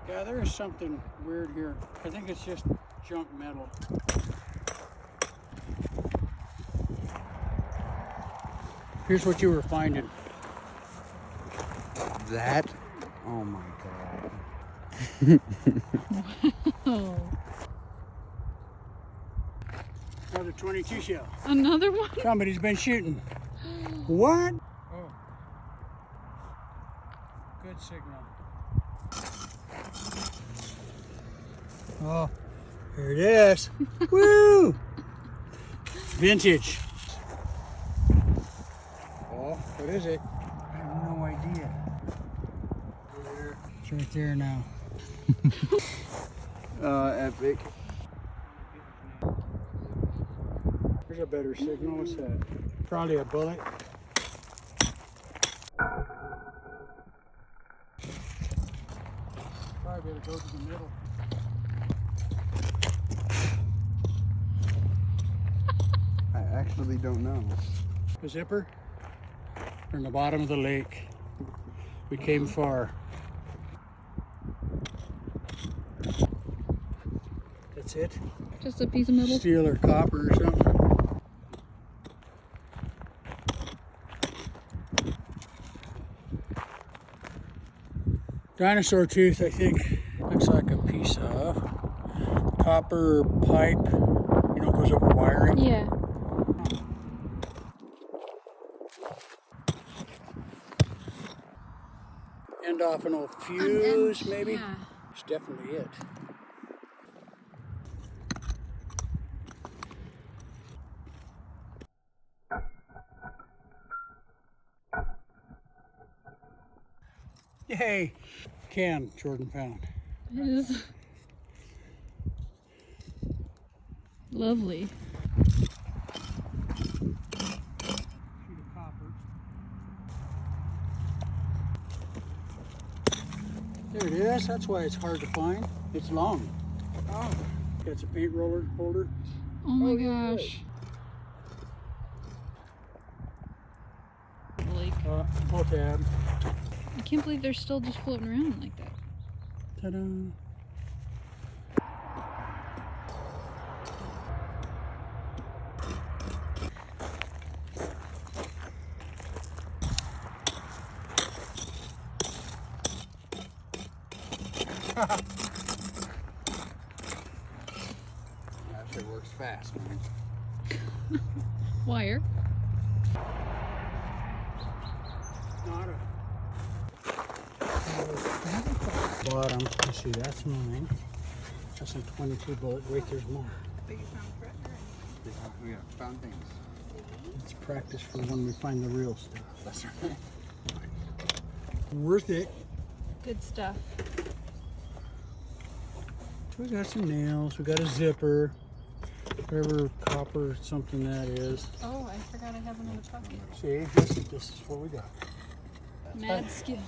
Yeah, there is something weird here. I think it's just junk metal. Here's what you were finding. That? Oh my god. Wow. Another 22 shell. Another one? Somebody's been shooting. What? Oh. Good signal. Oh, here it is. Woo! Vintage. Oh, what is it? I have no idea. It's right there now. Epic. There's a better signal. What's that? Probably a bullet. Probably better go to the middle. I actually don't know. A zipper? We're in the bottom of the lake. We came far. That's it? Just a piece of metal? Steel or copper or something. Dinosaur tooth, I think, looks like a piece of copper pipe, you know, goes over wiring. Yeah. End off an old fuse, maybe? Yeah. It's definitely it. Yay! Can Jordan found. It is lovely. Sheet of copper. There it is. That's why it's hard to find. It's long. Oh. Got some paint roller holder. Oh my gosh. Like, Pull tab. I can't believe they're still just floating around like that. Ta-da. That shit works fast, man. Wire. Not a bottom. Let's see, that's mine. That's a 22 bullet. Wait, there's more. We got found things. Let's practice for when we find the real stuff. That's right. Worth it. Good stuff. We got some nails. We got a zipper. Whatever copper something that is. Oh, I forgot I have another pocket. See, this is what we got. Mad skills.